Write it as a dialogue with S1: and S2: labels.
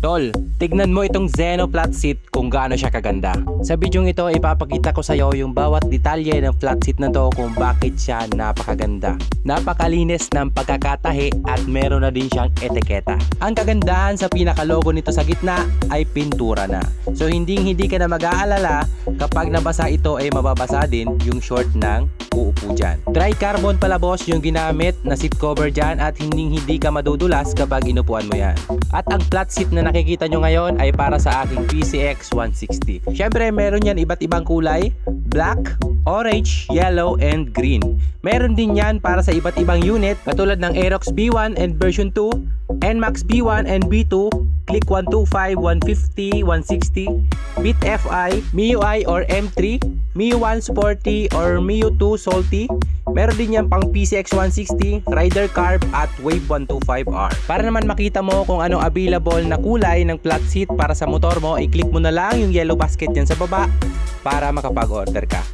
S1: Tol, tignan mo itong Xeno flat seat kung gaano siya kaganda. Sa bidyong ito, ipapakita ko sa iyo yung bawat detalye ng flat seat na to kung bakit siya napakaganda. Napakalinis ng pagkakatahi at meron na din siyang etiketa. Ang kagandahan sa pinakalogo nito sa gitna ay pintura na. So hindi ka na mag-aalala kapag nabasa ito ay mababasa din yung short ng uupo dyan. Tri-carbon pala boss yung ginamit na seat cover dyan at hindi ka madudulas kapag inupuan mo yan. At ang flat seat na nakikita nyo ngayon ay para sa aking PCX 160. Syempre meron yan iba't ibang kulay, black, orange, yellow, and green. Meron din yan para sa iba't ibang unit katulad ng Aerox B1 and version 2, NMAX B1 and B2, Click 125, 150, 160, Beat FI, MIUI or M3, MIU1 Sporty or MIU2 Salty. Meron din yan pang PCX 160, Rider Carb at Wave 125R. Para naman makita mo kung anong available na kulay ng flat seat para sa motor mo, i-click mo na lang yung yellow basket dyan sa baba para makapag-order ka.